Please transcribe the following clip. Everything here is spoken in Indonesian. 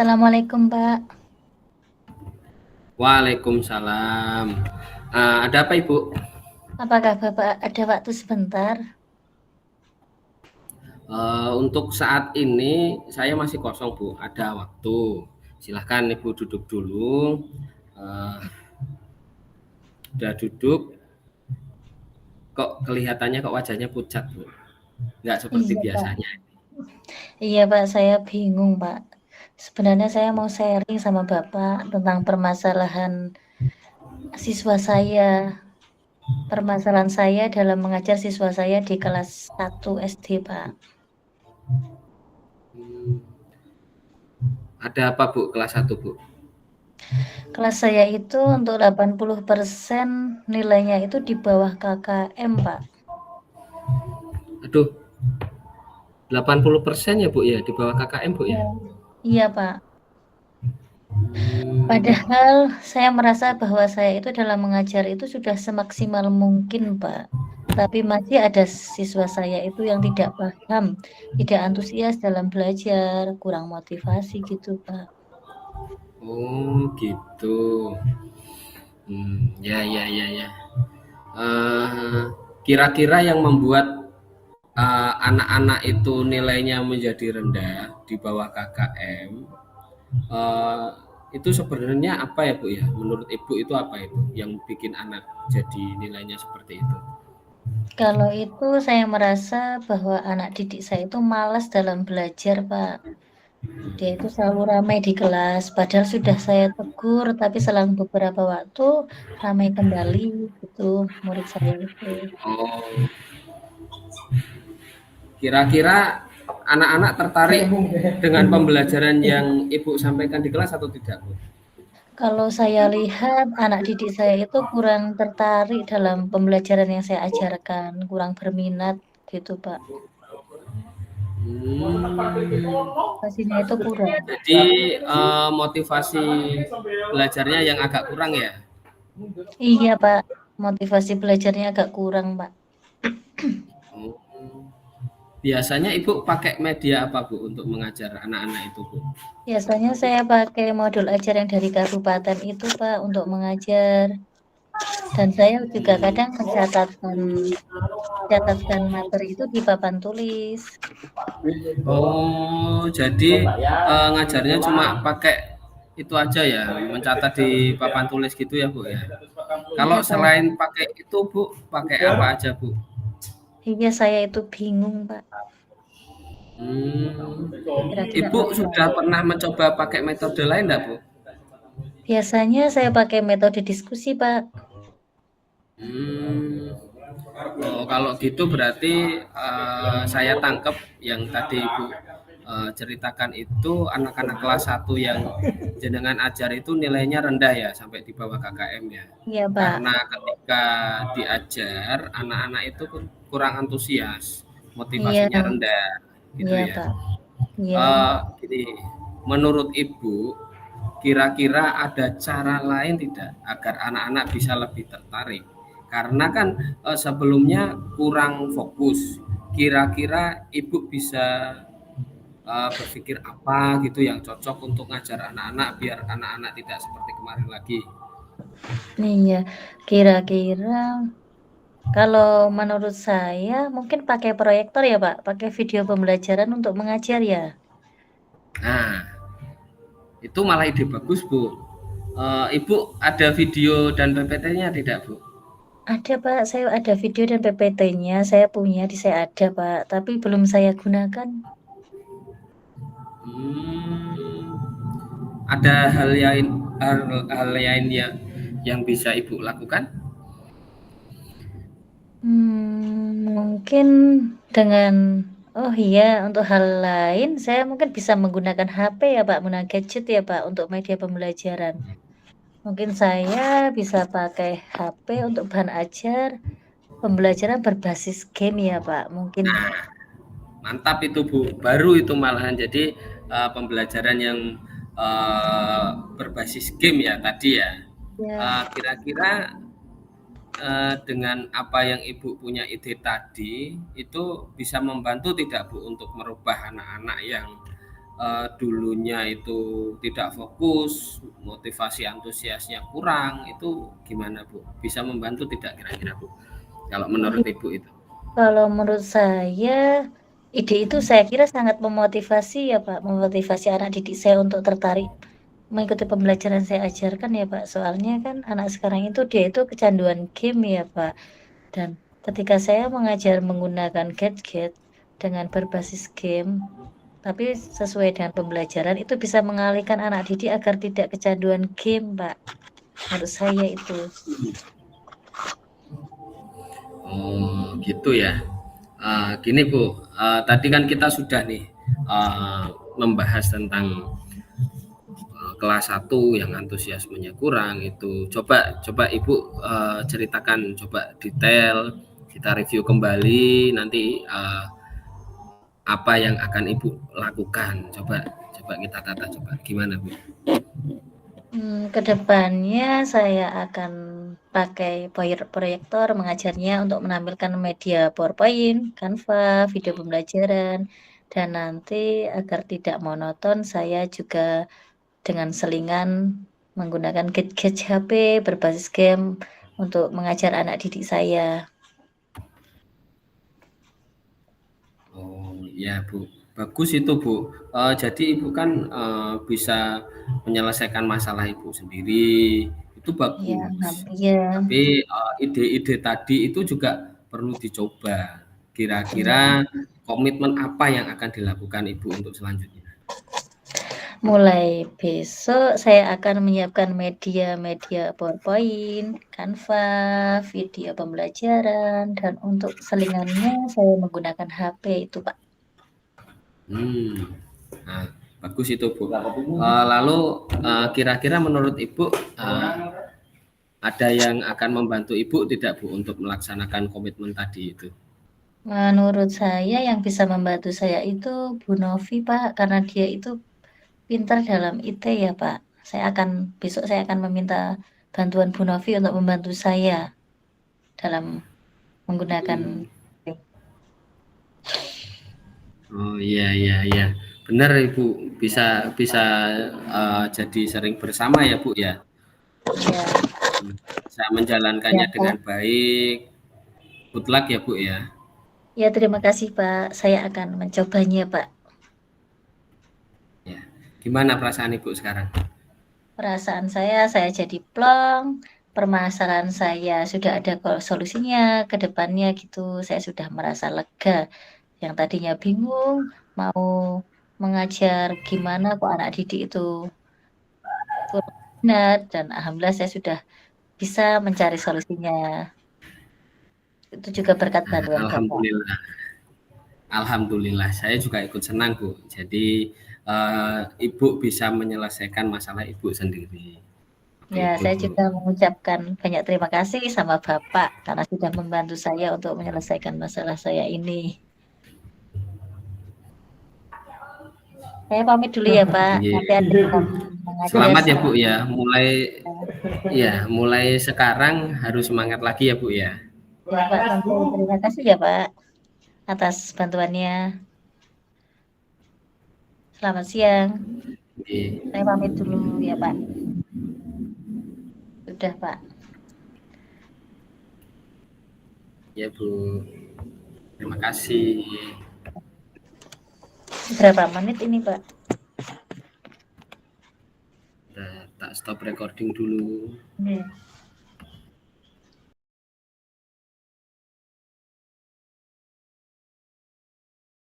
Assalamualaikum, Pak. Waalaikumsalam. Ada apa Ibu? Apakah Bapak ada waktu sebentar? Untuk saat ini saya masih kosong Bu, ada waktu. Silahkan Ibu duduk dulu. Eh, udah duduk, kok kelihatannya kok wajahnya pucat Bu? Nggak seperti Iya, Pak. biasanya. Iya, Pak, saya bingung, Pak. Sebenarnya saya mau sharing sama Bapak tentang permasalahan siswa saya. Permasalahan saya dalam mengajar siswa saya di kelas 1 SD, Pak. Hmm, ada apa Bu kelas 1 Bu? Kelas saya itu untuk 80% nilainya itu di bawah KKM, Pak. Aduh, 80% ya Bu ya, di bawah KKM Bu ya? Iya. Iya, Pak. Hmm, Padahal saya merasa bahwa saya itu dalam mengajar itu sudah semaksimal mungkin, Pak. Tapi masih ada siswa saya itu yang tidak paham, tidak antusias dalam belajar, kurang motivasi gitu, Pak. oh gitu. Ya ya ya ya. Eh, Kira-kira yang membuat anak-anak itu nilainya menjadi rendah di bawah KKM, eh, itu sebenarnya apa ya Bu ya? Menurut Ibu itu apa itu yang bikin anak jadi nilainya seperti itu? Kalau itu saya merasa bahwa anak didik saya itu malas dalam belajar, Pak. Dia itu selalu ramai di kelas, padahal sudah saya tegur, tapi selang beberapa waktu ramai kembali gitu murid saya itu. Oh, kira-kira anak-anak tertarik dengan pembelajaran yang Ibu sampaikan di kelas atau tidak Bu? Kalau saya lihat anak didik saya itu kurang tertarik dalam pembelajaran yang saya ajarkan, kurang berminat gitu, Pak. Hmm, Pastinya itu kurang. jadi motivasi belajarnya yang agak kurang ya? Iya, Pak. Motivasi belajarnya agak kurang, Pak. Oh. Biasanya Ibu pakai media apa Bu untuk mengajar anak-anak itu Bu? Biasanya saya pakai modul ajar yang dari kabupaten itu, Pak, untuk mengajar. Dan saya juga kadang mencatatkan materi itu di papan tulis. Oh, jadi ngajarnya cuma pakai itu aja ya, mencatat di papan tulis gitu ya Bu ya. Kalau Iya, Pak. selain pakai itu Bu, pakai apa aja Bu? Iya, saya itu bingung, Pak. Hmm, Kira-kira Ibu apa? sudah pernah mencoba pakai metode lain enggak Bu? Biasanya saya pakai metode diskusi, Pak. Hmm, oh, kalau gitu berarti saya tangkap yang tadi Ibu ceritakan itu anak-anak kelas 1 yang jenengan ajar itu nilainya rendah ya sampai di bawah KKM ya. Iya, Pak. Karena ketika diajar anak-anak itu kurang antusias, Iya, motivasinya rendah gitu iya, ya. Pak. Iya. Gini, menurut Ibu kira-kira ada cara lain tidak agar anak-anak bisa lebih tertarik? Karena kan sebelumnya kurang fokus. Kira-kira Ibu bisa berpikir apa gitu yang cocok untuk ngajar anak-anak biar anak-anak tidak seperti kemarin lagi. Iya. Kira-kira kalau menurut saya mungkin pakai proyektor ya, Pak. Pakai video pembelajaran untuk mengajar ya. Nah, itu malah ide bagus, Bu. Ibu ada video dan PPT-nya tidak, Bu? Ada, Pak. Saya ada video dan PPT-nya. Saya punya di saya ada, Pak. Tapi belum saya gunakan. Ada hal lain yang bisa Ibu lakukan? Mungkin dengan oh iya, untuk hal lain saya mungkin bisa menggunakan HP ya, Pak, menggunakan gadget ya, Pak, untuk media pembelajaran. Mungkin saya bisa pakai HP untuk bahan ajar pembelajaran berbasis game ya, Pak, mungkin ya. Mantap itu Bu, baru itu malahan jadi pembelajaran yang berbasis game ya tadi ya. Ya, Kira-kira dengan apa yang Ibu punya ide tadi itu bisa membantu tidak Bu untuk merubah anak-anak yang dulunya itu tidak fokus, motivasi antusiasnya kurang, itu gimana Bu? Bisa membantu tidak kira-kira Bu? Kalau menurut Ibu itu? Kalau menurut saya, ide itu saya kira sangat memotivasi ya Pak, memotivasi anak didik saya untuk tertarik mengikuti pembelajaran saya ajarkan ya Pak. Soalnya kan anak sekarang itu dia itu kecanduan game ya Pak. Dan ketika saya mengajar menggunakan gadget dengan berbasis game, tapi sesuai dengan pembelajaran itu bisa mengalihkan anak didik agar tidak kecanduan game Pak. Menurut saya itu. Oh, gitu ya. Gini Bu, tadi kan kita sudah nih uh, membahas tentang kelas 1 yang antusiasmenya kurang itu. Coba Ibu ceritakan coba detail, kita review kembali nanti apa yang akan Ibu lakukan. Coba kita tata coba gimana Bu? Kedepannya saya akan pakai proyektor mengajarnya untuk menampilkan media PowerPoint, Canva, video pembelajaran, dan nanti agar tidak monoton saya juga dengan selingan menggunakan gadget HP berbasis game untuk mengajar anak didik saya. Oh ya Bu, bagus itu Bu. Jadi Ibu kan bisa menyelesaikan masalah Ibu sendiri, itu Ya, bagus. iya, Tapi ide-ide tadi itu juga perlu dicoba. iya. Kira-kira komitmen apa yang akan dilakukan Ibu untuk selanjutnya? Mulai besok saya akan menyiapkan media-media PowerPoint, Canva, video pembelajaran, dan untuk selingannya saya menggunakan HP itu, Pak. Nah, bagus itu Bu. Lalu kira-kira menurut Ibu ada yang akan membantu Ibu tidak Bu untuk melaksanakan komitmen tadi itu? Menurut saya yang bisa membantu saya itu Bu Novi, Pak, karena dia itu pintar dalam IT ya, Pak. Besok saya akan meminta bantuan Bu Novi untuk membantu saya dalam menggunakan. Oh iya iya iya. Benar Ibu, bisa bisa jadi sering bersama ya Bu ya. Ya, Bisa ya, menjalankannya dengan Pak. baik. Good luck ya Bu ya. Ya, terima kasih, Pak. Saya akan mencobanya, Pak. Ya. Gimana perasaan Ibu sekarang? Perasaan saya jadi plong. Permasalahan saya sudah ada solusinya ke depannya gitu. Saya sudah merasa lega. Yang tadinya bingung mau mengajar gimana kok anak didik itu kurang minat dan alhamdulillah saya sudah bisa mencari solusinya. Itu juga berkat Nah, bantuan Bapak. alhamdulillah. Alhamdulillah saya juga ikut senang Bu. Jadi Ibu bisa menyelesaikan masalah Ibu sendiri. Ya, Itu saya Bu. juga mengucapkan banyak terima kasih sama Bapak karena sudah membantu saya untuk menyelesaikan masalah saya ini. Saya pamit dulu ya, Pak. Nanti ada Yeah. yang mengajar Selamat ya saya. Bu ya. Mulai sekarang harus semangat lagi ya Bu ya. Ya, Pak. Terima kasih ya, Pak, atas bantuannya. Selamat siang. Yeah. Saya pamit dulu ya, Pak. Sudah, Pak. Ya Bu. Terima kasih. Berapa menit ini, Pak? Tak stop recording dulu. Ya.